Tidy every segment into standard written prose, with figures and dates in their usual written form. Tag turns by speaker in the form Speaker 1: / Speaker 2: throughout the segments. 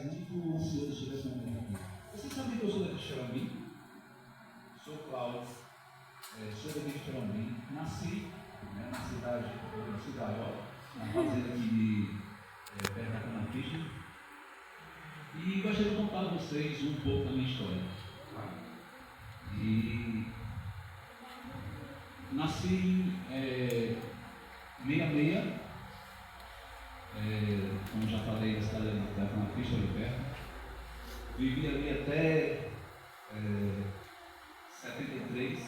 Speaker 1: muito ansioso sobre esse momento aqui. Vocês sabem que eu sou daqui de Xerambi? Sou Cláudio, sou daqui de Xerambi. Nasci na cidade de Cidaió, na fazenda aqui perto da Canapicha. E gostaria de contar a vocês um pouco da minha história. Tá? E nasci em 66, como já falei, na cidade da Canapicha, ali perto. Vivi ali até 73,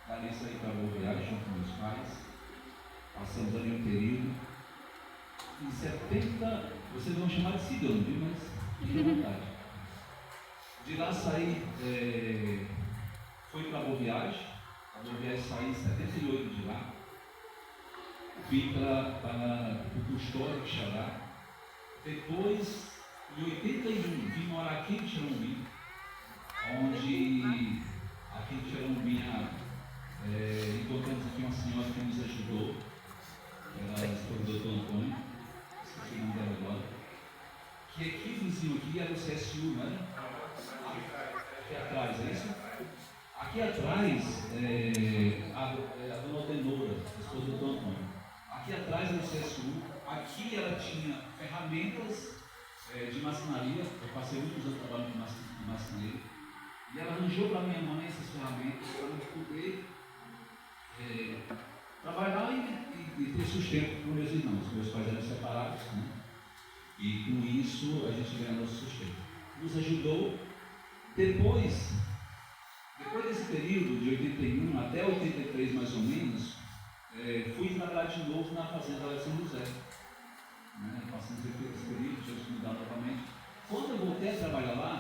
Speaker 1: dali saí para Boa Viagem junto com meus pais. Passamos ali um período. Em 70, vocês vão chamar de cigano, viu? Mas fiquem à vontade. De lá saí, fui para Boa Viagem. A Boa Viagem saí em 78 de lá. Vim para o Custódio de Xará. Depois, em 81, vim morar aqui em Xerambi, onde aqui em Xerambi encontramos aqui uma senhora que nos ajudou, ela foi o doutor Antônio, esqueci o nome dela agora, que aqui vizinho aqui era o CSU, não era? Aqui atrás, é isso? Aqui atrás, a dona Odenora, a esposa do doutor Antônio. Aqui atrás era o CSU, aqui ela tinha ferramentas de marcenaria. Eu passei muitos anos trabalhando de marcenaria, e ela arranjou para minha mãe essas ferramentas para eu poder trabalhar e ter sustento para meus irmãos. Meus pais eram separados, né? E com isso a gente ganhou nosso sustento. Nos ajudou. Depois desse período de 81 até 83 mais ou menos, fui trabalhar de novo na fazenda lá de São José. Passando esse período, tive que mudar novamente. Quando eu voltei a trabalhar lá,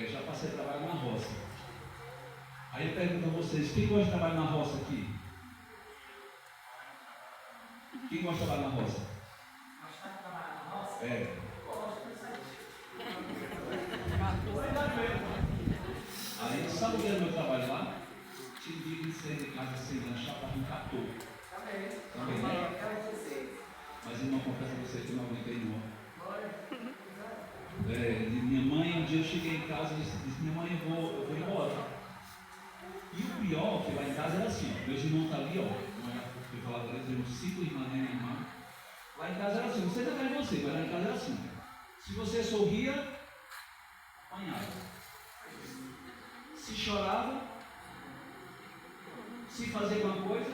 Speaker 1: já passei a trabalhar na roça. Aí eu pergunto a vocês, quem gosta de trabalhar na roça aqui? Quem gosta de trabalhar na roça?
Speaker 2: Gosta de trabalhar na roça?
Speaker 1: Aí, sabe o que era o meu trabalho lá? Tive que sair de casa sem lanchar para arrancar touro. Também, né? Mas irmão, confesso a você que eu não aguentei não. Minha mãe, um dia eu cheguei em casa e disse, minha mãe, eu vou embora. E o pior, que lá em casa era assim, ó, meus irmãos estão ali, ó, eu falava para eles, 5 irmãs e minha irmã. Lá em casa era assim, não sei se é você, mas lá em casa era assim. Se você sorria, apanhava. Se chorava, se fazia alguma coisa,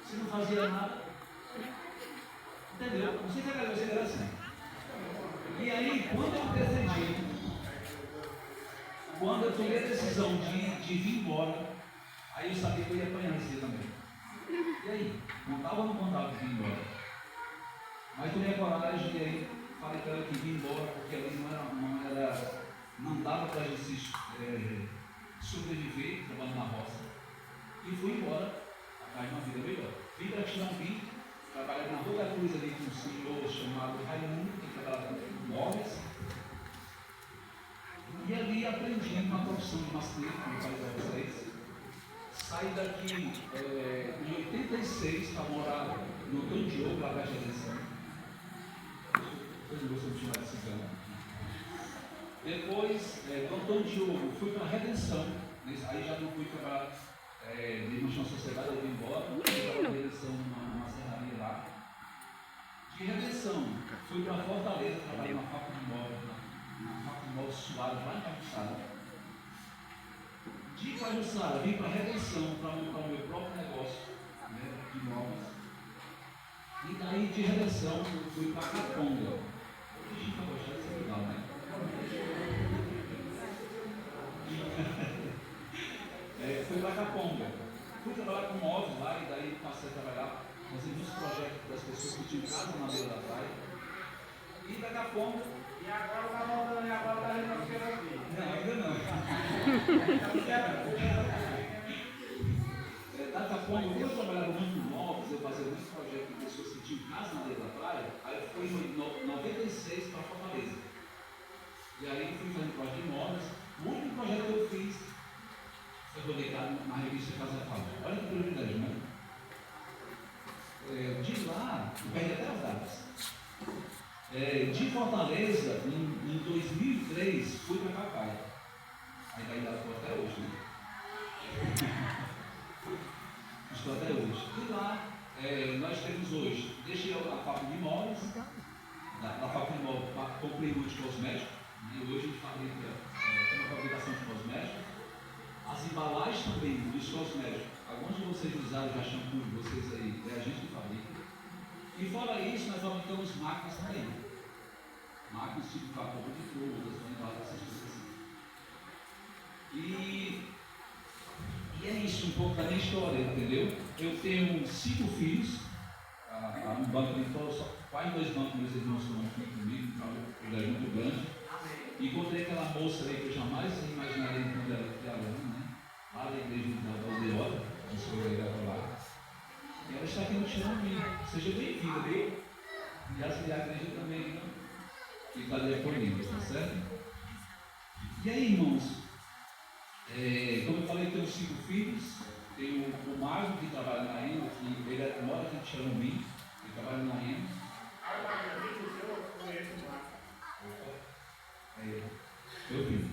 Speaker 1: se não fazia nada. Entendeu? Não sei se a você era assim. E aí, quando eu tomei a decisão de vir embora, aí eu sabia que eu ia apanhar esse dia também. E aí? Contava ou não contava que ia embora? Mas tomei a coragem e aí falei para ela que ia embora, porque ali não dava para a gente sobreviver trabalhando na roça. E fui embora atrás de uma vida melhor. Vim para Xerambi, trabalhava na Rua da Cruz ali com um senhor chamado Raimundo, que trabalhava com móveis. E ali aprendi uma profissão de marceneiro, como eu falei para vocês. Saí daqui em 86 para morar no Antônio Diogo, lá da Redenção. Eu não gosto de chamar de cigano. Depois, do Antônio Diogo, fui para a Redenção. Aí já não fui trabalhar de uma sociedade, eu vim embora. Fui para a Redenção numa serraria lá. De Redenção, fui para Fortaleza, trabalhar na fábrica de móveis, na fábrica de móveis Soares, lá em Pajuçara. De Pajuçara, vim para a Redenção para montar o meu próprio negócio, né, de móveis. E daí de Redenção, fui para Caponga. Hoje a gente vai gostar desse legal, né? Fui para Caponga. Fui trabalhar com móveis lá e daí passei a trabalhar, fazendo muitos projetos das pessoas que tinham casa na beira da praia. E da Caponga.
Speaker 2: E agora está voltando e agora está indo para Xerambi.
Speaker 1: Não, ainda não. Da Caponga, eu trabalhava muito com móveis, eu fazia muitos projetos de pessoas que tinham casa na beira da praia. Aí eu fui em 96 para Fortaleza. E aí fui fazendo projeto de móveis. O único projeto que eu fiz foi publicado na revista Casa Fábrica. Olha que privilégio, né? De lá, eu perdi até as datas. De Fortaleza, em 2003, fui para Cacai. Ainda estou até hoje, né? Estou até hoje. E lá, nós temos hoje, deixei a fábrica de imóveis, na fábrica de imóveis, comprei muito de cosméticos, e hoje a gente fabrica, tem uma fabricação de cosméticos. As embalagens também dos cosméticos, alguns de vocês usaram já shampoo de vocês aí, é a gente que fabrica. E fora isso, nós fabricamos máquinas também. Máquinas tipo vapor de frutas, essas coisas assim. E é isso um pouco da minha história, entendeu? Eu tenho 5 filhos, um banco de todos, quase 2 bancos meus irmãos estão aqui comigo, um é muito grande. E encontrei aquela moça ali que eu jamais imaginaria quando ela era, né? Lá da igreja da Aldeota, que sou eu lá. E ela está aqui no Xeromim. Seja bem-vinda, viu? E a igreja também, né? Que está ali acolhendo, tá certo? E aí, irmãos, como eu falei, tenho 5 filhos. Tenho o Marco, que trabalha na EMA, ele mora aqui no Xeromim, ele trabalha na EMA. Meu filho.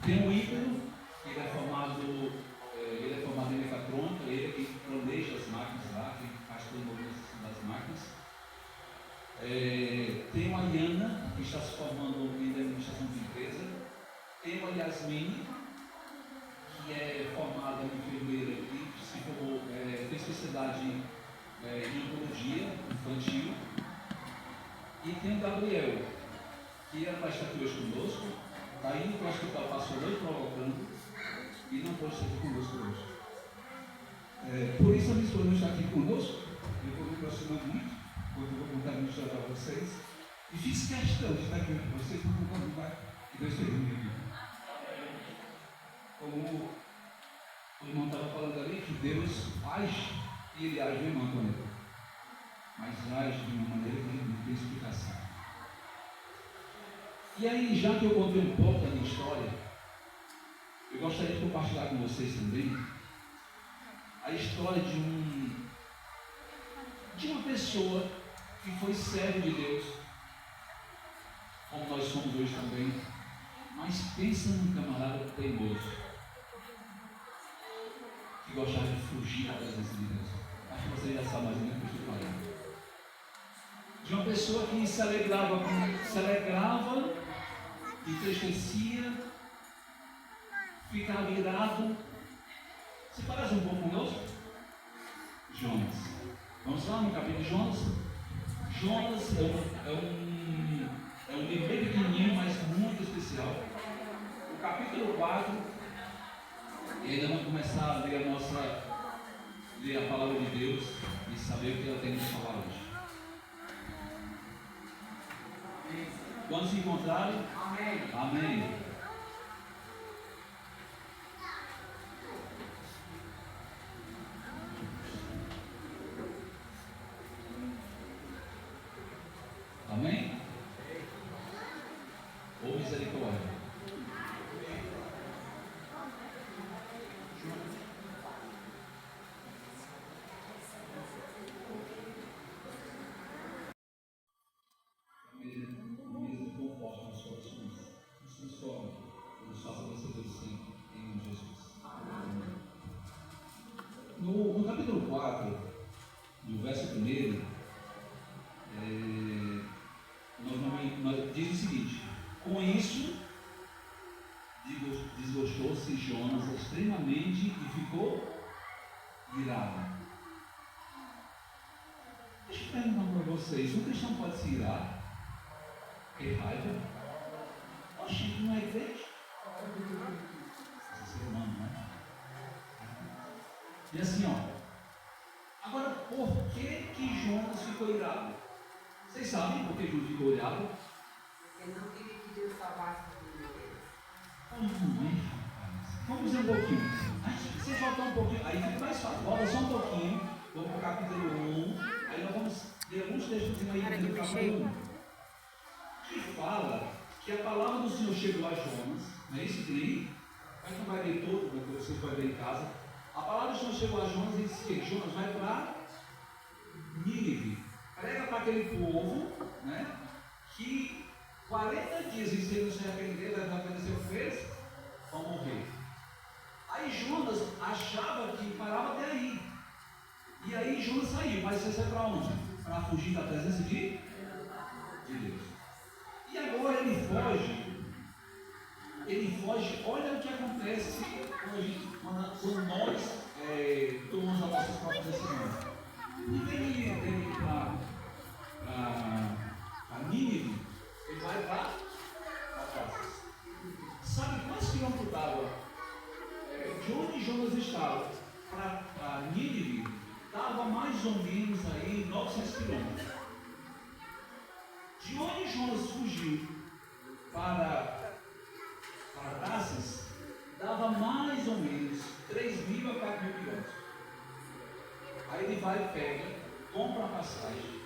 Speaker 1: Tem o Ícaro, que ele é formado em mecatrônica, ele é quem planeja as máquinas lá, quem faz todo o movimento das máquinas. Tem a Iana, que está se formando em administração de empresa. Tem a Yasmine, que é formada em enfermeira e se formou, tem especialidade em oncologia infantil. E tem o Gabriel, que era para estar aqui hoje conosco, está indo para o hospital, passou noite provocando e não pode estar aqui conosco hoje. Por isso a minha esposa não está aqui conosco, eu estou me aproximando muito, quando eu vou contar a minha história para vocês, e fiz questão de estar aqui com vocês, porque eu vou contar que Deus fez na minha vida. Como o irmão estava falando ali, que Deus age, e ele age, irmão Antônio, mas age de uma maneira que não tem explicação. E aí, já que eu contei um pouco da minha história, eu gostaria de compartilhar com vocês também a história de uma pessoa que foi servo de Deus, como nós somos hoje também, mas pensa num camarada teimoso, que gostava de fugir da presença de Deus. Acho que vocês já sabem mais ou menos o que eu estou falando. De uma pessoa que se alegrava, entristecia, ficava irado. Se parece um pouco conosco? Jonas. Vamos lá no capítulo de Jonas. Jonas é um livro bem pequenininho, mas muito especial. O capítulo 4, e ainda vamos começar a ler a palavra de Deus e saber o que ela tem nos falar hoje. Quando se encontrarem, amém. Amém. Amém? Ou misericórdia. No capítulo 4, no verso 1, diz o seguinte: com isso, desgostou-se Jonas extremamente e ficou irado. Deixa eu perguntar para vocês: um cristão pode se irar? Ter raiva? Oxe, não é crente? Esse ser humano, né? E assim, agora, por que Jonas ficou irado? Vocês sabem por que Jonas ficou irado?
Speaker 3: Porque não queria que Deus salvasse a vida dele.
Speaker 1: Não é, rapaz. Vamos dizer um pouquinho. Se faltar um pouquinho, aí fica mais fácil. Volta só um pouquinho. Vamos para o capítulo 1. Aí nós vamos ler alguns textos aí no capítulo 1. Que fala que a palavra do Senhor chegou a Jonas. Não é isso que li? A gente não vai ler todo, mas você pode ler em casa. A palavra do Senhor chegou a Jonas e disse que Jonas vai para Nínive. Prega para aquele povo, né? que 40 dias e se eles não se arrepender, vai acontecer o que fez? Vão morrer. Aí Jonas achava que parava até aí. E aí Jonas saiu, mas você sai para onde? Para fugir da presença de Deus. E agora ele foge, olha o que acontece quando nós tomamos as nossas próprias decisões. Em vez de ir para Nínive, ele vai para Tarsis. Sabe quantos quilômetros d'água de onde Jonas estava para Nínive? Estava mais ou menos aí 900 quilômetros. De onde Jonas fugiu para Tarsis, dava mais ou menos 3.000 a 4.000 quilômetros. Aí ele vai e pega, compra a passagem,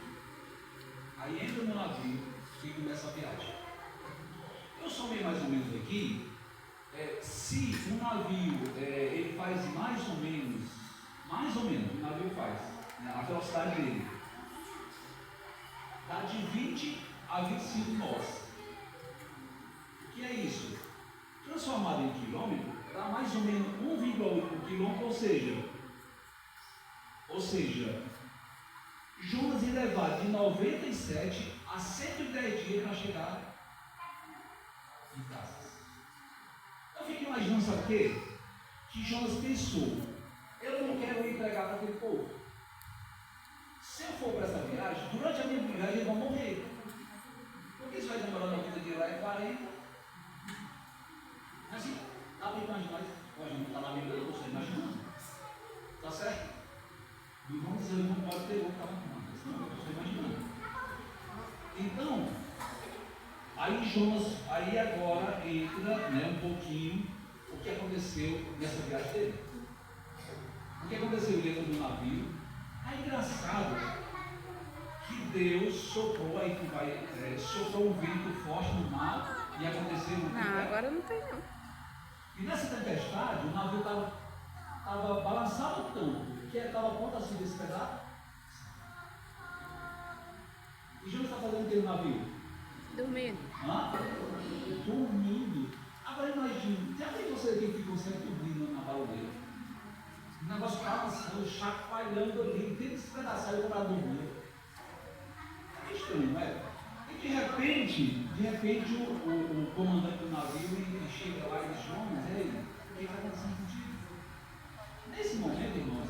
Speaker 1: aí entra no navio e começa a viagem. Eu somei mais ou menos aqui, se um navio ele faz mais ou menos, o navio faz, né, a velocidade dele, dá de 20 a 25 nós. O que é isso? Transformado em quilômetro, dá mais ou menos 1,8 por quilômetro, ou seja, Jonas ia levar de 97 a 110 dias para chegar em Tarsis. Eu fico imaginando, sabe o quê? Que Jonas pensou: eu não quero ir pregar para aquele povo. Se eu for para essa viagem, durante a minha viagem eles vão morrer. Porque isso vai demorar na vida de lá é 40. Assim, dá para imaginar, pode não estar na Bíblia, eu estou imaginando. Tá certo? Não vamos dizer, não pode ter outro carro não, senão eu estou imaginando. Então, aí Jonas, aí agora entra, né, um pouquinho o que aconteceu nessa viagem dele. O que aconteceu? Ele entra no navio. É engraçado que Deus soprou, aí que vai, soprou um vento forte no mar e aconteceu o que?
Speaker 4: Não, agora não tem não.
Speaker 1: E nessa tempestade, o navio estava balançado tanto que ele estava a ponto assim desse pedaço. E Jonas está fazendo o que no navio?
Speaker 4: Dormindo.
Speaker 1: Hã? Dormindo. Agora imagine, já viu você que ficou sempre dormindo na baleia? O negócio balançando, chacoalhando ali, tem que se pedaçar e para dormir. É estranho, não é? E de repente o comandante do navio ele chega lá e diz: Jonas, o que está acontecendo contigo? Nesse momento, irmãos,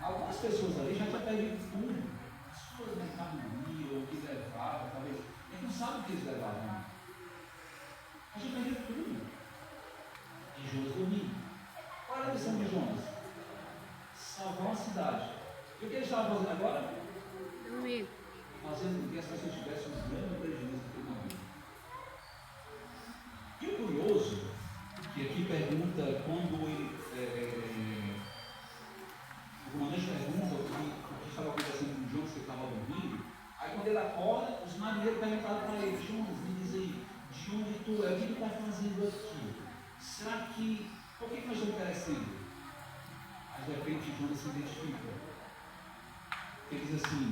Speaker 1: algumas pessoas ali já tinham perdido tudo. As suas mercadorias, o que levavam, talvez. Eles não sabem o que eles levavam. Mas já perdido tudo. E Jonas dormiu. Qual era a missão de Jonas? Salvar uma cidade. E o que ele estava fazendo agora?
Speaker 4: Dormindo.
Speaker 1: Fazendo com que as pessoas tivessem um grande prejuízo do navio. E o curioso, que aqui pergunta quando ele. O comandante pergunta o que estava acontecendo com o Jonas, que estava dormindo. Aí quando ele acorda, os marinheiros perguntaram para ele: Jonas, me diz aí, de onde tu é? O que tu está fazendo aqui? Será que. Por que nós estamos perecendo? Aí de repente Jonas se identifica. Ele diz assim: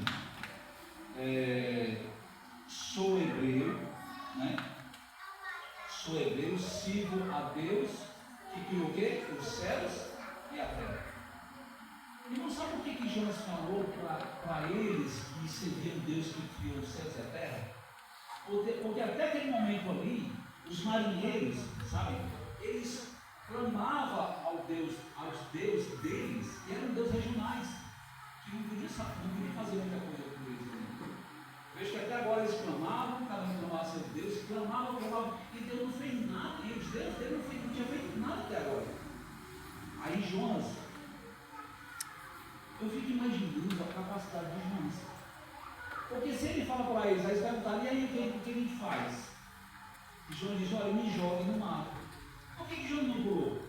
Speaker 1: sou hebreu, né? Sou hebreu, sirvo a Deus que criou o quê? Os céus e a terra. E não sabe por que Jonas falou para eles que serviam Deus que criou os céus e a terra? Porque até aquele momento ali, os marinheiros, sabe, eles clamavam aos deuses deles, que eram deuses regionais, que não podiam fazer muita coisa por eles. Vejo que até agora eles clamavam, cada um clamava seu Deus, clamavam, e Deus não fez nada, e os deuses dele não tinham feito nada até agora. Aí Jonas, eu fico imaginando a capacidade de Jonas. Porque se ele fala para eles, aí eles perguntaram: e aí o que a gente faz? E Jonas diz: olha, me joga no mar. Por que Jonas não pulou?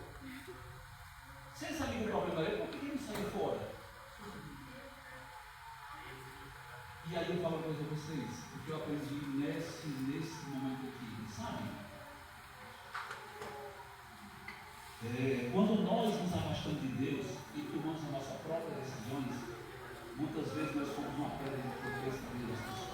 Speaker 1: Se ele sabia que o problema era ele, por que ele não saiu fora? E aí eu falo uma coisa a vocês, o que eu aprendi nesse momento aqui, sabe? Quando nós nos afastamos de Deus e tomamos as nossas próprias decisões, muitas vezes nós somos uma pedra de tropeço na vida das pessoas.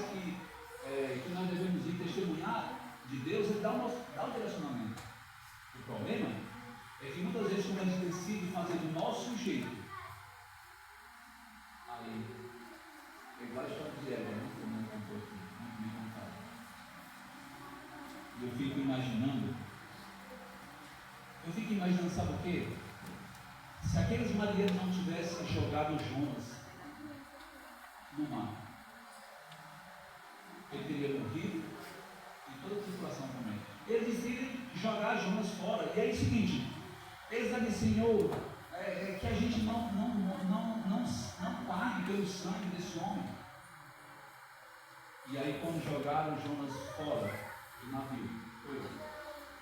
Speaker 1: que nós devemos ir testemunhar de Deus, Ele dá um direcionamento. O problema é que muitas vezes quando a gente decide fazer do nosso jeito, aí, é igual a história de Eva, muito bem contado. Eu fico imaginando, sabe o quê? Se aqueles marinheiros não tivessem jogado Jonas no mar, ele teria morrido e toda a situação também. Eles decidem jogar Jonas fora. E aí é o seguinte, eles dizem, Senhor, que a gente não pague pelo sangue desse homem. E aí quando jogaram Jonas fora do navio,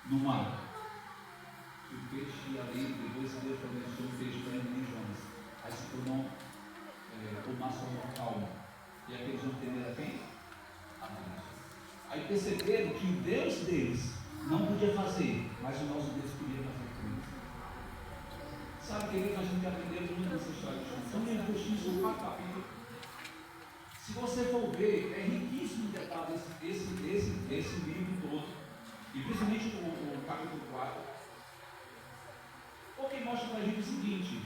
Speaker 1: no mar, o peixe ali, depois Deus abençoou o peixe para ele em Jonas. Aí se tornou o mar se calmo. E aqueles homens entenderam quem? A Deus. Aí perceberam que o Deus deles não podia fazer, mas o nosso Deus podia fazer com eles. Sabe, querido, a gente aprendeu muito nessa história de Jonas. São livros justícia, 4 capítulos. Se você for ver, é riquíssimo em detalhes esse livro todo, e principalmente o capítulo 4. Porque mostra para a gente o seguinte,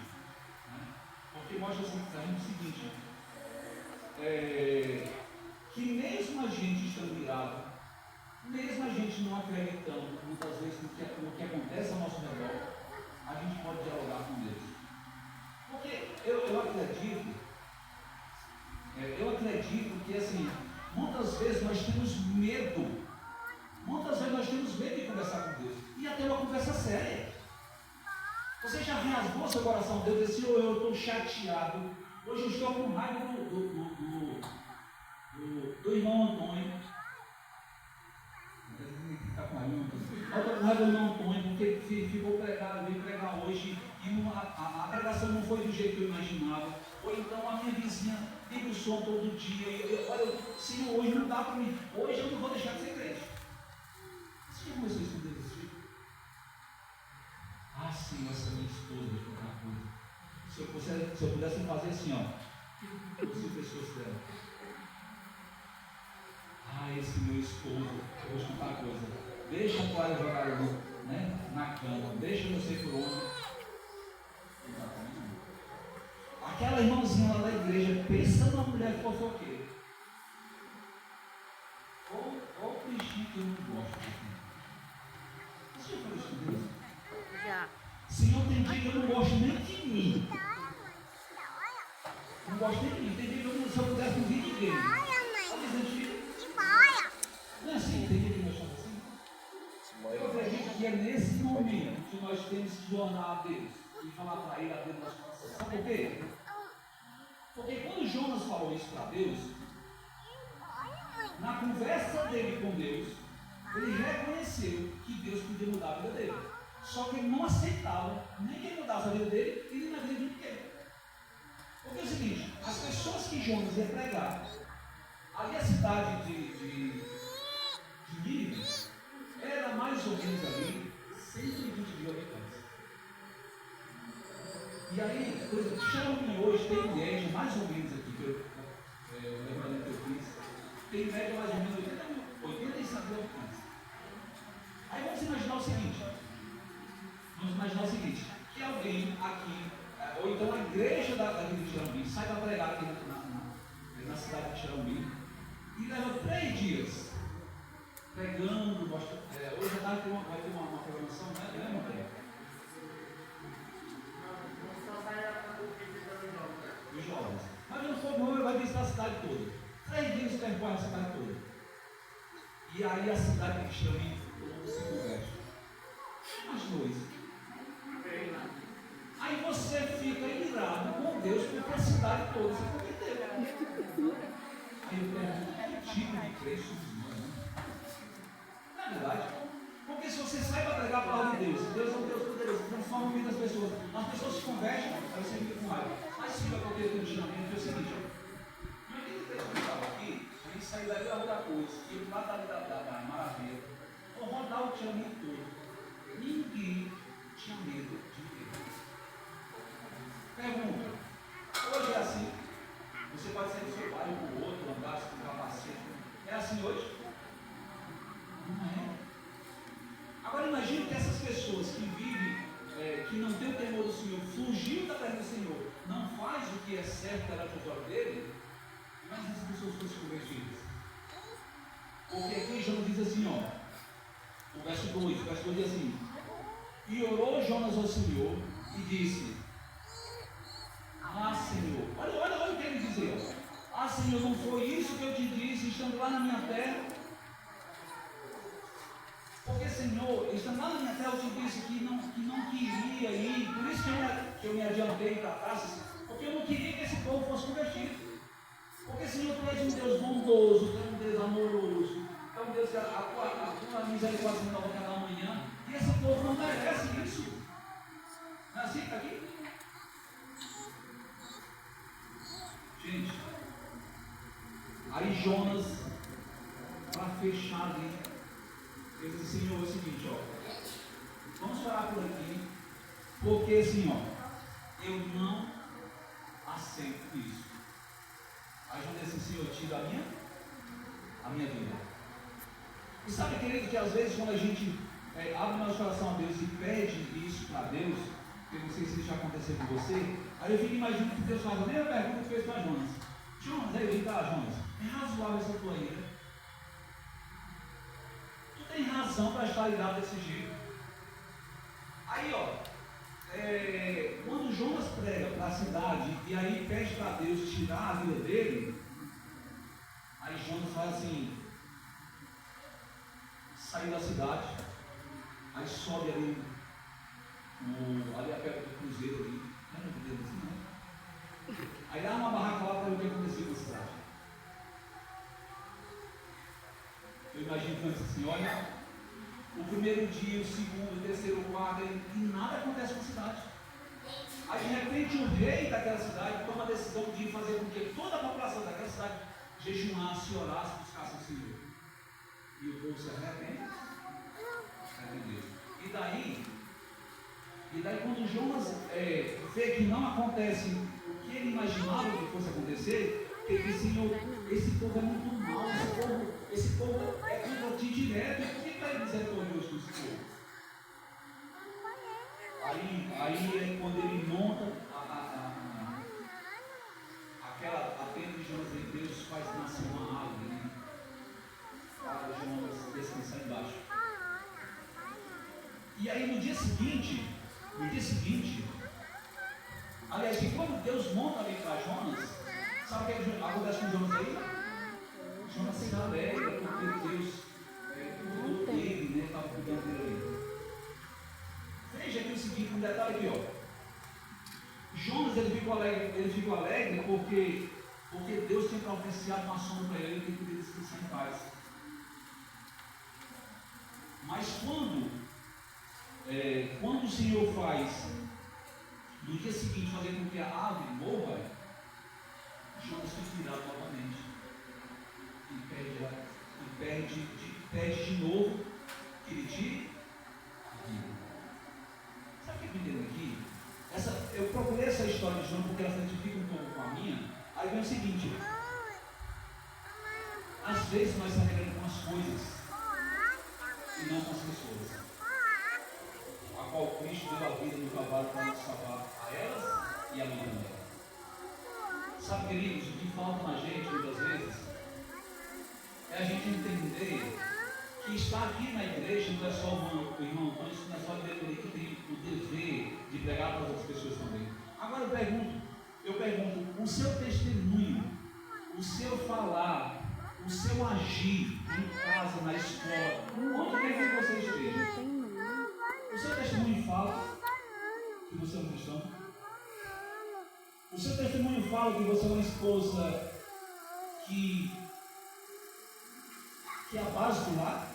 Speaker 1: que mesmo a gente estando irado, mesmo a gente não acreditando muitas vezes no que acontece ao nosso redor, a gente pode dialogar com Deus. Porque eu acredito que assim, muitas vezes nós temos medo de conversar com Deus, e até uma conversa séria. Você já rasgou seu coração a Deus e disse, eu estou chateado, hoje eu estou com raiva do irmão Antônio. Está com raiva, eu estou com raiva do irmão Antônio, porque ficou pregado, veio pregar hoje, e a pregação não foi do jeito que eu imaginava. Ou então a minha vizinha liga o som todo dia, olha, Senhor, hoje não dá para mim, hoje eu não vou deixar de ser crente. Você já começou a estudar desse jeito? Ah, Senhor, essa minha esposa, outra coisa. Se eu pudesse fazer assim, ó, fosse pessoas dela. Ah, esse meu esposo, eu vou escutar a coisa. Deixa a toalha jogada na cama, deixa não sei por onde. Aquela irmãzinha lá da igreja, pensa numa mulher fofoqueira. Ou bichinho que eu não gosto. Você já falou isso com Deus?
Speaker 4: Já.
Speaker 1: Senhor, tem dia que eu não gosto nem de mim. Não gosto nem de mim. Tem dia que eu, se eu pudesse ouvir ninguém. Não é assim? Tem dia que nós estamos assim? Eu acredito que é nesse momento que nós temos que jornar a Deus e falar para Ele a Deus das coisas. Sabe por quê? Porque quando Jonas falou isso para Deus, na conversa dele com Deus, ele reconheceu que Deus podia mudar a vida dele. Só que ele não aceitava nem que ele mudasse a vida dele e nem na vida de ninguém. Porque é o seguinte, as pessoas que Jonas ia pregar, ali a cidade de Nínive era mais ou menos ali 120 mil habitantes. E aí, por exemplo, Xarope hoje tem média mais ou menos aqui, que eu lembrando que eu fiz, tem média mais ou menos 85 mil habitantes. Aí vamos imaginar o seguinte, que alguém aqui, ou então a igreja daqui de Xarope, sai para pregar aqui na cidade de Xarope e leva 3 dias pregando, hoje à tarde vai ter uma programação, né, Monteiro? Os jovens. Mas não for bom, ele vai visitar a cidade toda. 3 dias percorre a cidade toda. E aí a cidade de Xarope, todo mundo se converte. Imaginou isso? Aí você fica irado com Deus porque a cidade toda se converteu. Aí eu pergunto, que tipo de crente somos nós, né? Não é verdade? Porque se você sai para pregar a palavra de Deus, Deus é um Deus poderoso, transforma a vida das pessoas. As pessoas se convertem, aí você fica com raiva. Mas fica com o Deus do ensinamento, é o seguinte, ó. Naquele texto que eu estava aqui, a gente saiu dali da outra coisa, e eu lá da maravilha, vou rodar o ensinamento todo. Ninguém tinha medo de Deus. Pergunta, hoje é assim, você pode sair do seu bairro com o outro, andar com o capacete, certo perante os olhos dele, mas as pessoas fossem convertidas. Porque aqui Jonas diz assim, ó, o verso 2 diz assim: e orou Jonas ao Senhor e disse: ah, Senhor, olha o que ele dizia: ah, Senhor, não foi isso que eu te disse estando lá na minha terra? Porque, Senhor, estando lá na minha terra, eu te disse que não queria ir, por isso que eu me adiantei para trás, porque eu não queria que esse povo fosse convertido. Porque, Senhor, tu és um Deus bondoso, tu és um Deus amoroso, tu és um Deus que a tua misericórdia se renova cada manhã, e esse povo não merece isso. Não é assim? Está aqui? Gente, aí Jonas, para fechar ali, ele disse: Senhor, é o seguinte, vamos parar por aqui, porque assim, eu não aceito isso. Aí Jonas disse: Senhor, tira a minha vida. E sabe, querido, que às vezes quando a gente abre nosso coração a Deus e pede isso para Deus, eu não sei se isso já aconteceu com você, aí eu fico imaginando que Deus faz a mesma pergunta que fez para Jonas. Jonas, aí vem cá, Jonas, é razoável essa tua ira? Tu tem razão para estar irado desse jeito. Aí, quando Jonas prega para a cidade e aí pede para Deus tirar a vida dele, aí Jonas faz assim, sai da cidade, aí sobe ali, ali a perto do cruzeiro ali, não é cruzeiro assim, não? Aí dá uma barraca lá para ver o que aconteceu na cidade. Eu imagino que assim, olha, o primeiro dia, o segundo, o terceiro, o quarto, e nada acontece na cidade. Aí de repente o rei daquela cidade toma a decisão de fazer com que toda a população daquela cidade jejuasse, orasse, buscasse o Senhor. E o povo se arrepende. Arrependeu. E daí quando Jonas vê que não acontece o que ele imaginava que fosse acontecer, ele diz: Senhor, esse povo é muito mau, esse povo é contra ti direto, por que está ele misericordioso com esse povo? Aí é quando ele monta a tenda de Jonas, e Deus faz nascer uma árvore, né? Para Jonas descansar embaixo. E aí no dia seguinte, aliás, que quando Deus monta ali para Jonas, sabe o que acontece com Jonas aí? Jonas se alegra porque Deus cuidou dele, né? Estava cuidando dele ali. Veja aqui o seguinte, um detalhe aqui, Jonas ele ficou alegre porque Deus tinha providenciado uma sombra para ele que ele podia descansar em paz. Mas quando o Senhor faz no dia seguinte fazer com que a árvore morra, Jonas foi tirado novamente e pede de novo que ele tire a vida. Sabe o que eu estou entendendo aqui? Eu procurei essa história de Jonas porque ela se identifica um pouco com a minha. Aí vem o seguinte: às vezes nós estamos alegrando com as coisas e não com as pessoas, a qual Cristo deu a vida no cavalo para nos salvar a elas e a mim também. Sabe, queridos, o que falta na gente muitas vezes é a gente entender que estar aqui na igreja não é só o irmão Antônio, não é só a diretoria que tem o dever de pregar para as outras pessoas também. Agora eu pergunto, o seu testemunho, o seu falar, o seu agir em casa, na escola, onde quer que você esteja, o seu testemunho fala que você é um cristão? O seu testemunho fala que você é uma esposa que é a base do lar?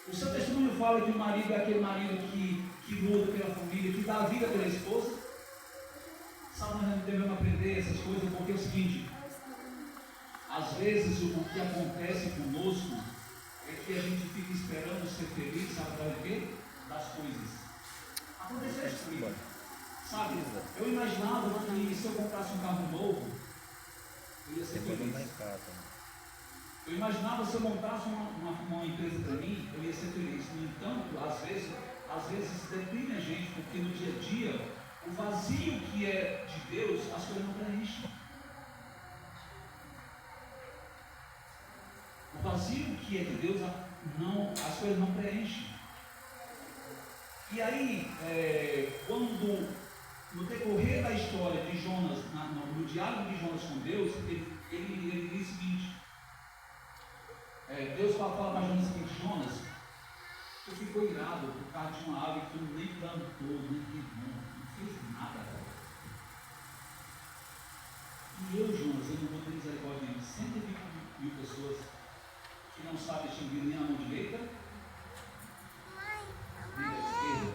Speaker 1: O seu testemunho fala que o marido é aquele marido que luta pela família, que dá a vida pela esposa? Sabe, nós devemos aprender essas coisas porque é o seguinte: às vezes o que acontece conosco é que a gente fica esperando ser feliz, sabe para o quê? Das coisas. Aconteceu isso comigo. Sabe, eu imaginava que se eu comprasse um carro novo, eu ia ser feliz. Eu imaginava se eu montasse uma empresa para mim, eu ia ser feliz. No entanto, às vezes deprime a gente, porque no dia a dia, O vazio que é de Deus, as coisas não preenchem. O vazio que é de Deus, as coisas não preenchem. E aí, quando no decorrer da história de Jonas, no diálogo de Jonas com Deus, ele diz o seguinte: Deus fala para Jonas o seguinte: Jonas, tu ficou irado por causa de uma árvore que tu nem plantou, nem queimou, não fez nada. E eu, Jonas, eu não vou ter misericórdia de 120 mil pessoas que não sabem distinguir nem a mão direita nem a esquerda.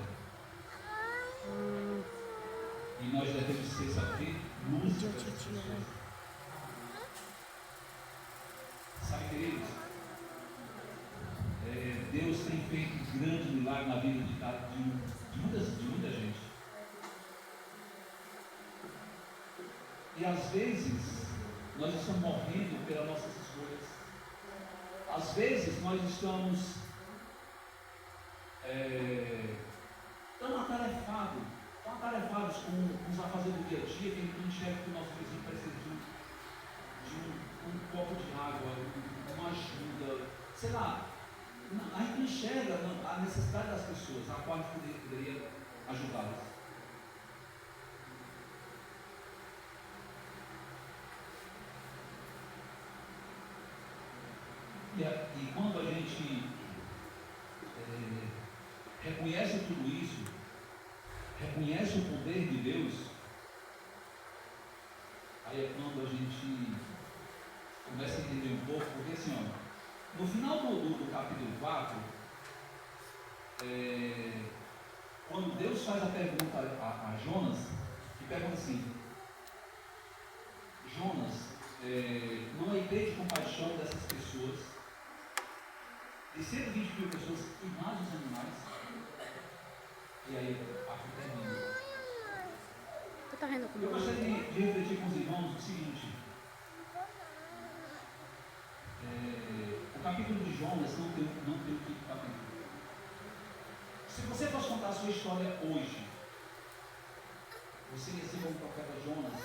Speaker 1: E nós devemos ser, sabe o quê? Luz para essas pessoas. Sabe, queridos? Deus tem feito um grande milagre na vida de muita gente. E às vezes nós estamos morrendo pelas nossas escolhas. Às vezes nós estamos tão atarefados com os afazeres do dia a dia, que a gente enxerga que o nosso vizinho precisa de um copo de água, uma ajuda, sei lá. A gente enxerga a necessidade das pessoas, a qual a gente poderia ajudá-las. E quando a gente reconhece tudo isso, reconhece o poder de Deus, aí é quando a gente começa a entender um pouco, porque assim, ó, no final do capítulo 4, quando Deus faz a pergunta a Jonas, que pergunta assim: Jonas, não há ideia de compaixão dessas pessoas, de 120 mil pessoas e mais os animais. E aí a fita termina.
Speaker 4: Tu tá rindo
Speaker 1: Eu
Speaker 4: comigo?
Speaker 1: gostaria de refletir com os irmãos o seguinte: o capítulo de Jonas não tem o que capítulo. Se você fosse contar a sua história hoje, você ia ser como o profeta Jonas,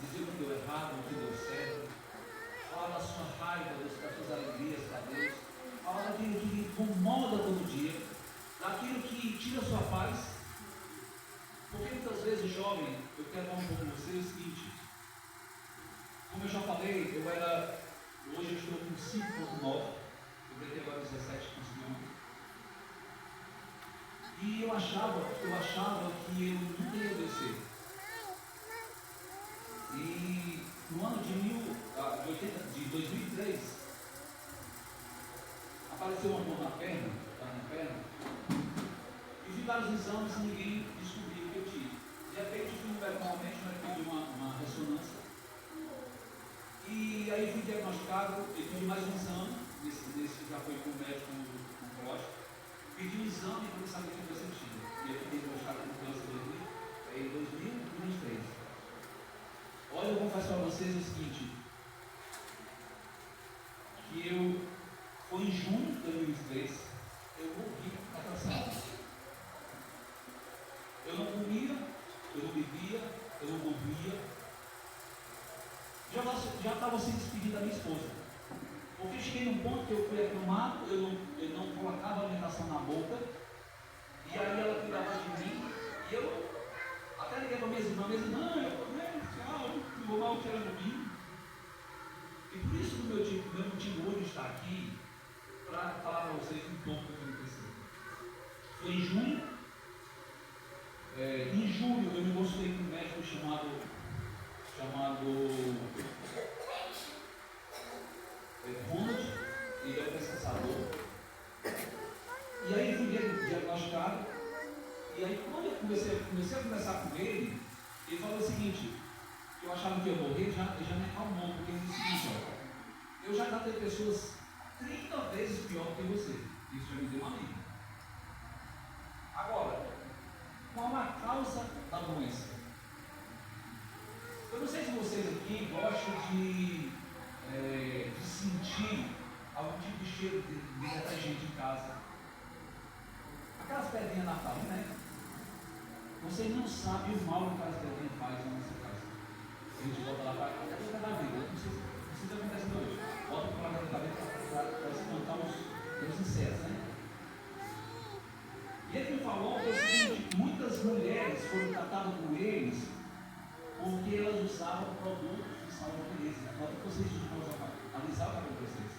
Speaker 1: dizer o que deu errado, o que deu certo, falar da sua raiva, das suas alegrias para Deus, falar daquilo que lhe incomoda todo dia, daquilo que tira a sua paz. Porque muitas vezes, jovem, eu quero falar um pouco com você o seguinte: como eu já falei, hoje eu estou com 5.9, eu pretendo agora 17 com 5. E eu achava que eu nunca ia descer. E no ano de 2003, apareceu uma dor na perna, e ficaram os exames e ninguém descobriu o que eu tinha. De repente, fui normalmente, pedi uma ressonância. E aí fui diagnosticado, e pedi mais um exame, nesse já foi com o médico oncológico. Pedi um exame para saber o que eu sentia. E eu fui diagnosticado com câncer em 2023. Olha, eu confesso para vocês o seguinte: que foi em junho de 2023, eu morri atrasado. Eu não comia, eu não bebia, eu não dormia. Já estava se despedindo da minha esposa. Porque cheguei num ponto que eu fui acamado, eu não colocava alimentação na boca, e aí ela cuidava de mim, e eu até liguei para minha irmã, tchau, eu vou mal tirando vinho. E por isso o meu motivo hoje está aqui, para falar para vocês um pouco do que aconteceu. Foi em junho. Em julho eu me consultei com um médico chamado Ronald, ele é um pesquisador. E aí fui diagnosticado. E aí quando eu comecei a conversar com ele falou o seguinte: que eu achava que eu ia morrer, já me acalmou, porque ele disse o seguinte: eu já tratei pessoas 30 vezes pior que você. Isso já me deu uma amiga. Agora, qual a causa da doença? Eu não sei se vocês aqui gostam de sentir algum tipo de cheiro de detergente em casa. Aquelas pedrinhas na farinha, né? Você não sabe o mal que o caso que alguém faz na nossa casa. A gente volta lá para a casa da vida. Não sei se isso acontece hoje. Volta para a casa da vida para se contar os sinceros, né? E ele me falou que é o seguinte: muitas mulheres foram tratadas por eles porque elas usavam produtos de saúde e beleza. Só que vocês não analisar para vocês.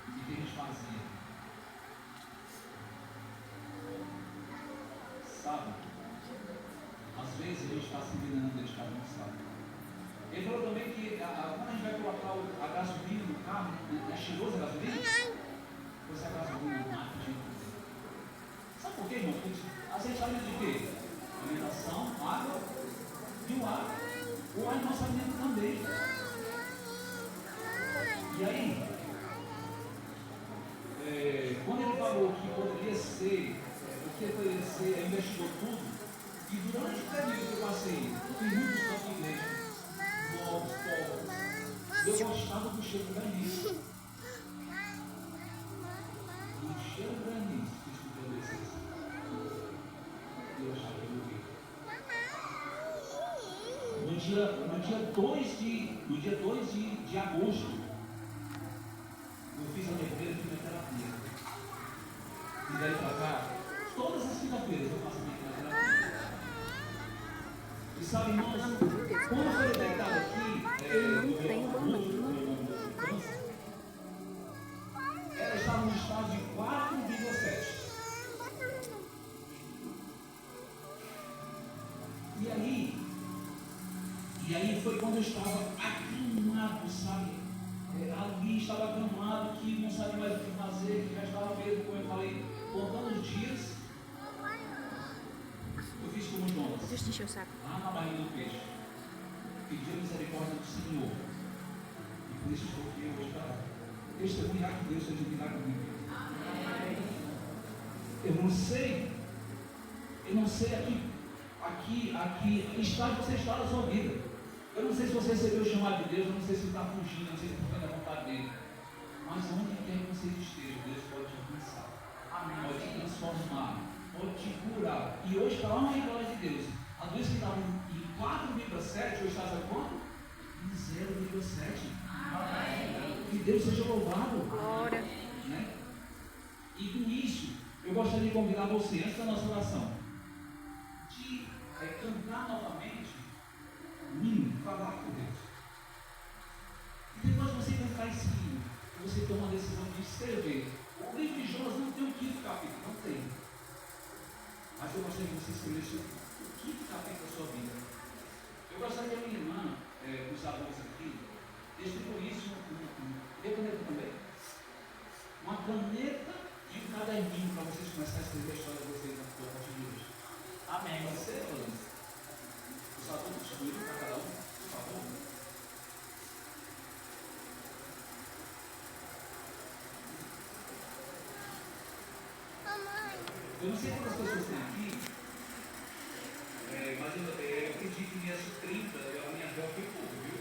Speaker 1: E o que a gente fazia? Sabe? Às vezes a gente está se envenenando dentro de casa, não sabe. Ele falou também que quando a gente vai colocar a gasolina no carro, é cheiroso a gasolina? Você a gasolina mata o dia. Sabe por quê, irmão? Porque a gente alimenta de quê? Alimentação, água e o ar. O ar é nosso alimento também. E aí, quando ele falou que poderia ser, ele investigou tudo, e durante o período que eu passei, eu fiz muitos campos de igreja, novos, povos, eu gostava do cheiro do granizo. O cheiro do granizo que escutou desses. Eu achava que eu vi. No dia 2 de agosto, eu fiz a minha primeira quimioterapia. E daí para cá, todas as quinta-feiras eu faço a minha quimioterapia. E sabe, irmãos, quando foi detectado aqui,
Speaker 4: Não tem banana.
Speaker 1: ela estava no estado de 4,7. E aí foi quando eu estava acamado, sabe? Ali estava acamado, que não sabia mais o que fazer, que já estava mesmo, como eu falei, contando os dias. Eu fiz como Jonas.
Speaker 4: Deixa eu encher o saco.
Speaker 1: Lá na barriga do peixe. Pedi a misericórdia do Senhor. E por isso estou aqui hoje para testemunhar que Deus seja milagre comigo. Eu não sei aqui estágio você está na sua vida. Eu não sei se você recebeu o chamado de Deus, eu não sei se está fugindo, eu não sei se está fazendo a vontade dele. Mas onde quer que você esteja, Deus pode te alcançar. Pode te transformar, pode te curar. E hoje está lá na glória de Deus. A doença que estava em 4,7, hoje está a quanto? Em 0,7. Que Deus seja louvado.
Speaker 4: Glória.
Speaker 1: Né? E com isso, eu gostaria de convidar você, antes da nossa oração, de cantar novamente o hino, falar com Deus. E depois você cantar esse hino, você toma a decisão de escrever. O livro de Jonas não tem o quinto capítulo, não tem. Mas eu gostaria que você escrevesse o quinto capítulo da sua vida. Eu gostaria que a minha irmã, os alunos aqui, distribuísse uma caneta também. Uma caneta e um caderninho para vocês começarem a escrever a história de vocês a partir de hoje. Amém. Pode ser, Jonas? Os adultos distribuíram para cada um, por favor. Eu não sei quantas pessoas tem aqui, mas eu acredito que nessa 30, a minha avó foi pouco, viu?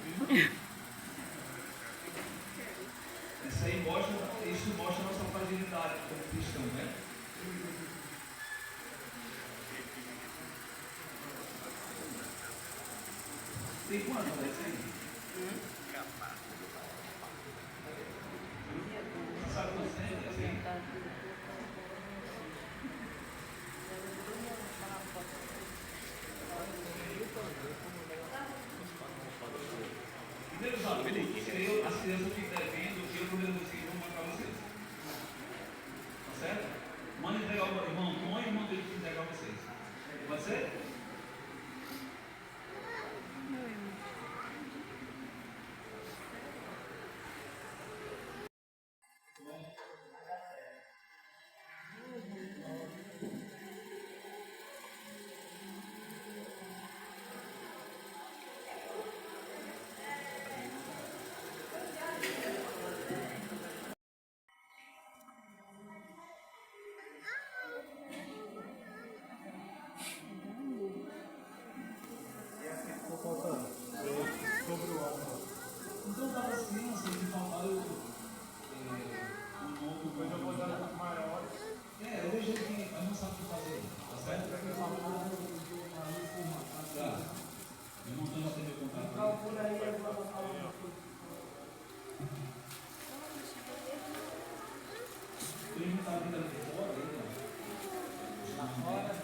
Speaker 1: Isso aí mostra a nossa fragilidade como cristão, né? Tem quanto, Alex, aí? Sabe quantos tem, Alex? Primeiros alunos, as crianças que devendo, eu número dos filhos, vou marcar vocês. Tá certo? Manda entregar o irmão Tom e o irmão dele que entregar vocês. Pode ser? a vida aqui fora, ainda. Lá fora.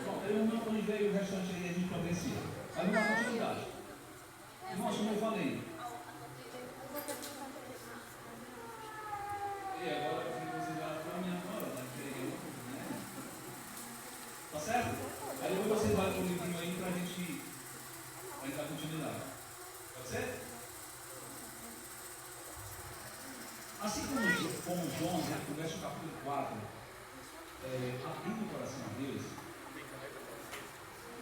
Speaker 1: Bom, eu não veio o restante aí, a gente providencia. Mas uma continuidade. Irmãos, como eu falei. E agora eu vou considerar a minha hora, né? Tá certo? Aí depois vocês vão para o livrinho aí para a gente dar continuidade. Pode ser? Assim como João, né, começa o capítulo 4, abrindo o coração a Deus,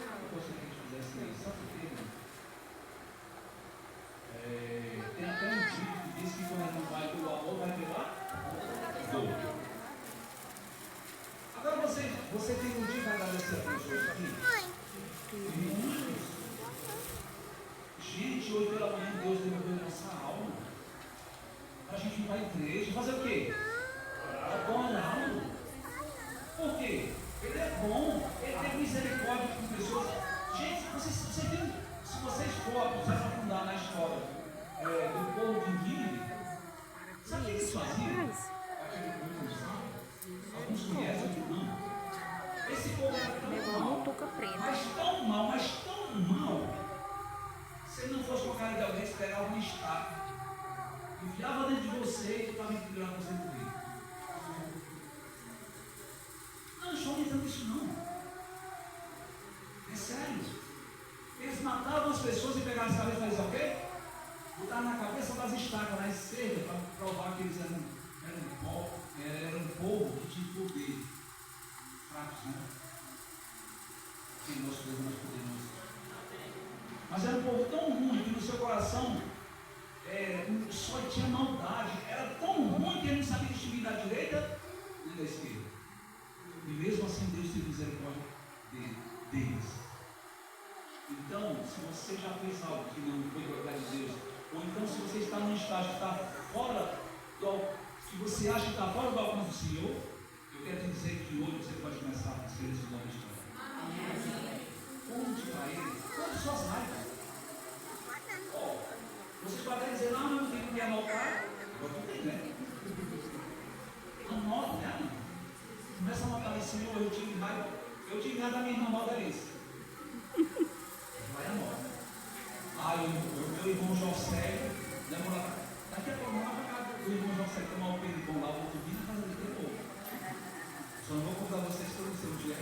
Speaker 1: eu gostaria que a gente fizesse isso. Sabe por quê? Tem até um dito que diz que quando não vai pelo amor, vai pela dor. Agora você tem um dia para agradecer a Deus hoje aqui? Muitos. Gente, hoje pela manhã Deus devolveu nossa alma. Para a gente ir para a igreja. Fazer o quê? Adorá-lo. Por quê? Ele é bom. Ele tem misericórdia com pessoas. Gente, se vocês forem se aprofundar na história do povo de Nínive, sabe o que eles faziam? Alguns conhecem, outros não. Esse povo era tão mal, mas tão mal. Se ele não fosse com a cara de alguém, você pegava uma estaca, enfiava dentro de você e estava empilhando você morrer. Não chame tanto isso não. É sério. Eles matavam as pessoas e pegavam as cabeças e faziam o quê? Botavam na cabeça das estacas, nas cerdas, para provar que eles eram um povo que tinha poder. Fracos, né? Sem nosso Deus mais poderoso. Mas era um povo tão ruim que no seu coração só tinha maldade. Era tão ruim que ele não sabia distinguir da direita nem da esquerda. E mesmo assim Deus teve misericórdia deles. Então, se você já fez algo que não foi para a glória de Deus, ou então se você está num estágio que está fora que você acha que está fora do alcance do Senhor, eu quero te dizer que hoje você pode começar a escrever esse nome de história. Conte para ele, conte suas raivas. Você pode até dizer, não, eu não tenho que anotar. Agora tu tem, né? Anota, né? Começa a anotar assim, Senhor, eu tive raiva da minha irmã Valderice. Vai anota. O meu irmão José, demora. Daqui a pouco não vai para casa do irmão José tomar o peixe bom lá, o outro dia na casa dele de novo. Só não vou contar vocês todo o seu dia.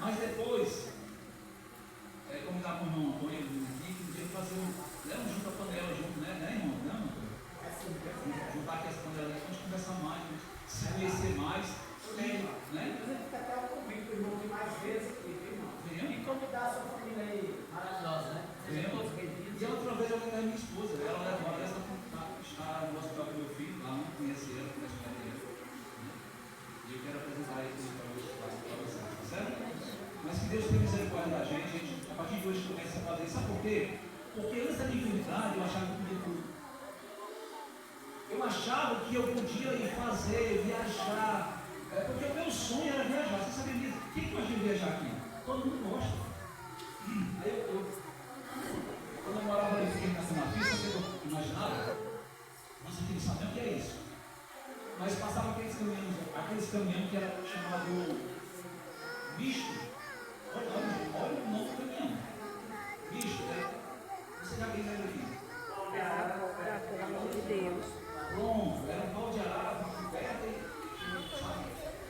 Speaker 1: Mas depois, como estava com o irmão Antônio, leva junto a panela junto, né, irmão? Não, juntar aqui as panelas, a gente conversar mais, se conhecer mais, né?
Speaker 2: Inclusive, fica até um convite para o irmão de mais vezes aqui, viu, irmão? E convidar a sua família aí maravilhosa, né?
Speaker 1: E a outra vez eu levei a minha esposa, ela levou ela está no hospital com meu filho, lá não conhece ela, conhece ela. E eu quero apresentar isso para vocês, tá certo? Mas que Deus tenha misericórdia da gente, a partir de hoje começa a fazer isso. Sabe por quê? Porque antes da minha enfermidade eu achava que eu podia tudo. Eu achava que eu podia ir fazer, viajar. Porque o meu sonho era viajar. Você sabia disso? Quem gosta de viajar aqui? Todo mundo gosta. Aí quando eu morava ali, fiquei na pista, você imaginava? Você tem que saber o que é isso. Mas passava aqueles caminhões que era chamado misto. Olha o nome do caminhão. Misto, né? Você já viu ele aqui?
Speaker 4: Pelo amor de Deus.
Speaker 1: Pronto, era um pau de arara, uma coberta e sabe?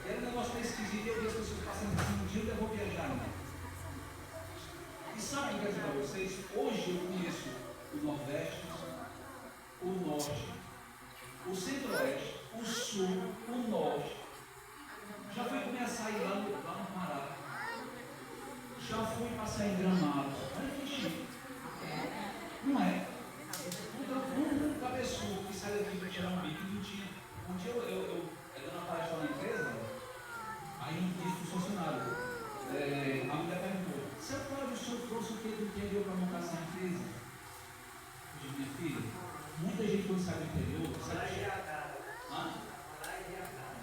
Speaker 1: Era um negócio meio esquisito e eu vi as pessoas passando assim um dia e eu vou viajar. Né? E sabe o que eu quero dizer para vocês? Hoje eu conheço o Nordeste, o Norte, o Centro-Oeste, o Sul, o Norte. Já fui comer açaí lá no Pará. Já fui passar em Gramado. Olha que chique. Não é? Um cabeçudo que sai daqui para tirar um bico e não tinha. Um dia eu dando uma palestra na empresa, aí disse para o funcionário, a mulher perguntou, seu Cláudio, o senhor trouxe o que do interior para montar essa empresa? Eu disse, minha filha, muita gente quando sai do interior,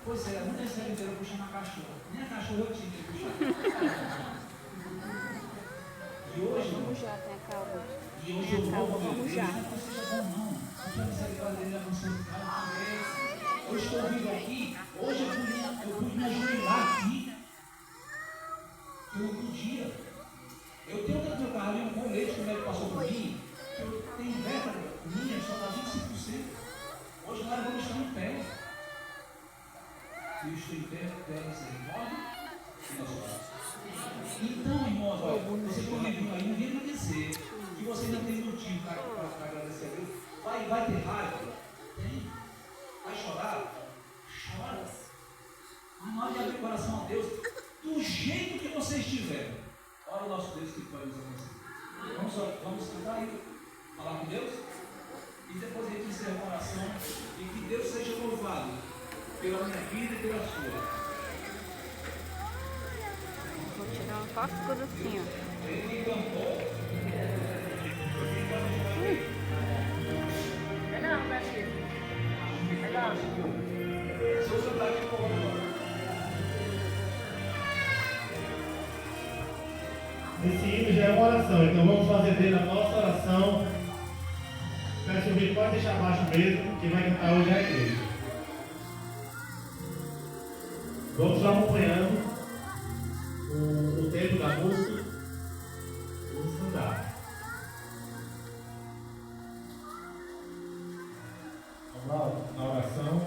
Speaker 1: Pois é, não recebe inteiro puxando a cachorra. Nem a cachorra eu tinha que puxar. E hoje,
Speaker 4: Vamos já, tenha calma.
Speaker 1: e hoje
Speaker 4: Tenha
Speaker 1: eu
Speaker 4: calma,
Speaker 1: vou
Speaker 4: vamos
Speaker 1: ver,
Speaker 4: já.
Speaker 1: não precisa bom não. Não tinha misericórdia dele, avançou o cara, eu estou vivo aqui, hoje eu pude me ajoelhar aqui. Eu não podia. Eu tenho dentro do meu carro ali um colete que o médico passou por mim, que eu tenho verba minha, só dá 25%. Hoje nós vamos estar em pé. E estou em pé, misericórdia e nós oramos. Então, irmãos, olha, você conviveu aí, não vem agradecer, que você ainda tem motivo para agradecer a Deus. Vai ter raiva? Tem. Vai chorar? Chora. Mas na hora de abrir o coração a Deus, do jeito que você estiver, ora o nosso Deus que pode nos abençoar. Vamos cantar aí, falar com Deus? E depois a gente encerra a oração e que Deus seja louvado pela minha vida e pela sua.
Speaker 4: Vou tirar um fósforo assim, ó.
Speaker 1: Ele cantou.
Speaker 2: Não, Brasil.
Speaker 1: Se eu cantar de novo agora.
Speaker 5: Esse hino já é uma oração, então vamos fazer dele a nossa oração. Peço o vídeo, pode deixar abaixo mesmo, quem vai cantar hoje é a igreja. Vamos acompanhando o tempo da música. Vamos cantar. Vamos lá, na oração.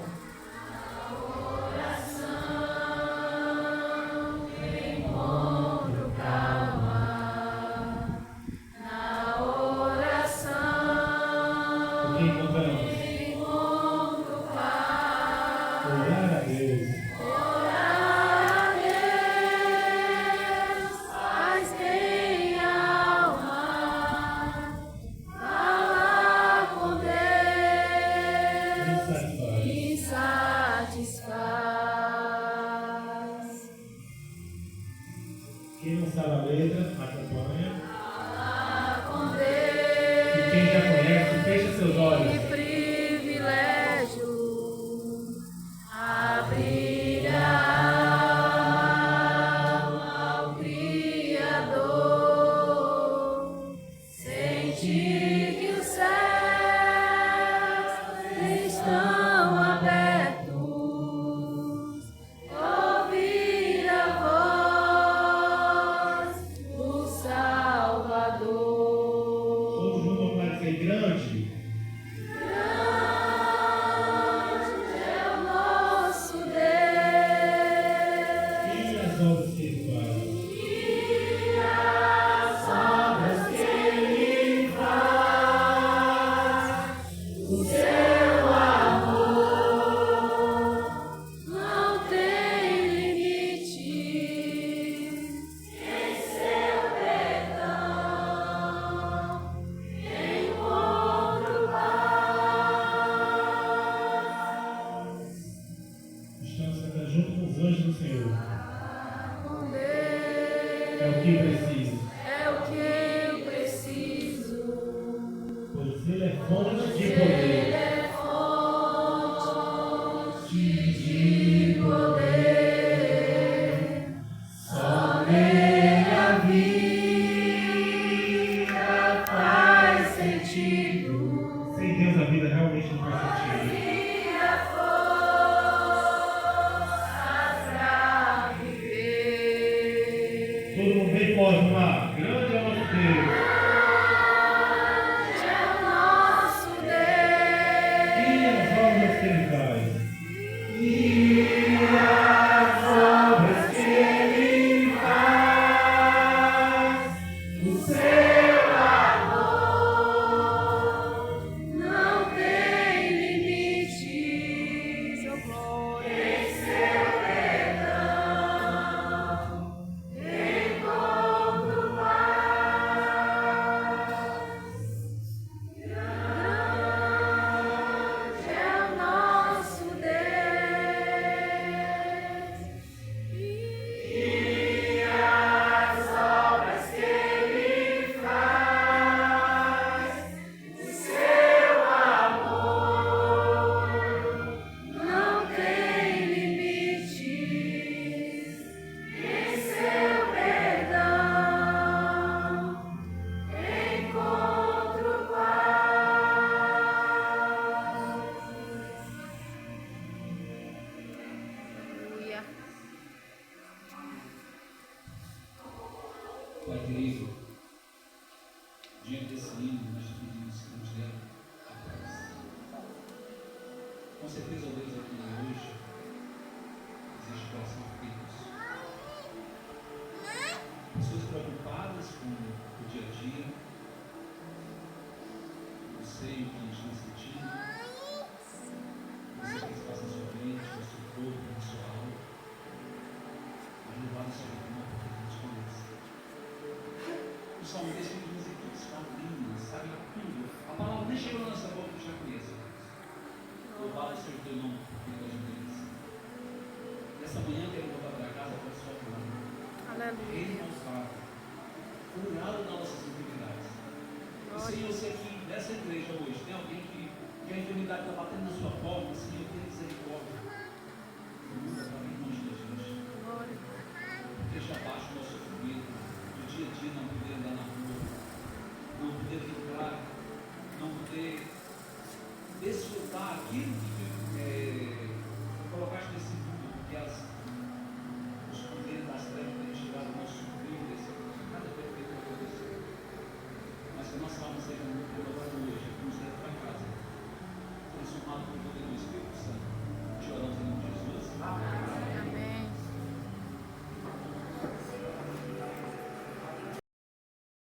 Speaker 5: Quem não sabe a letra, acompanha. E quem já conhece, fecha seus olhos.
Speaker 4: Que privilégio abrir a alma ao Criador, sentir que os céus estão abertos, ouvir a voz do Salvador.
Speaker 5: Todos juntos para dizer grande.
Speaker 4: Grande é o nosso Deus.
Speaker 5: E as obras que ele faz.
Speaker 4: As obras que Ele faz, o seu amor não tem limite. Em seu perdão encontro paz.
Speaker 5: Estamos cantando junto com os anjos do Senhor.
Speaker 4: Com Deus
Speaker 5: É o que preciso.
Speaker 4: é o que eu preciso.
Speaker 5: Pois ele é fonte de
Speaker 4: Ele
Speaker 5: poder.
Speaker 4: é fonte de poder. Só nele a vida faz sentido.
Speaker 5: Sem Deus a vida realmente não faz sentido.
Speaker 4: Vida forças pra viver.
Speaker 5: Todo mundo bem forte, vamos lá. Grande é o nosso Deus.
Speaker 4: Grande é o nosso
Speaker 5: E
Speaker 4: Deus.
Speaker 5: as obras que ele faz. E as obras que ele faz.
Speaker 4: O seu amor não tem limite.
Speaker 1: Com certeza, Deus aqui hoje existe coração aflitos. Pessoas preocupadas com o dia a dia. Não sei o que a gente está sentindo. Não sei o que se passa na sua mente, no seu corpo, na sua alma. Mas levado a sua alma porque a gente conhece. O salmista que diz aqui que está lindo, sabe tudo. A palavra nem chegou na nossa boca, eu já conheço. Louvado seja o teu nome, porque a gente conhece. Nessa manhã quero voltar para casa para a sua palavra. Responsável, curado nas nossas enfermidades. E Senhor, se aqui nessa igreja hoje tem alguém que a enfermidade está batendo na sua porta, Senhor, tem misericórdia. Muda para mim, longe da gente. Deixa abaixo o nosso sofrimento, do dia a dia não poder andar na rua, não poder brincar, não poder desfrutar aquilo que colocaste nesse mundo, porque os poderes das trevas têm chegado ao nosso meio desse nada perfeito para acontecer. Mas que a nossa alma seja muito renovada hoje, que nos leve para casa, transformado pelo poder do Espírito Santo. Te oramos em nome de Jesus.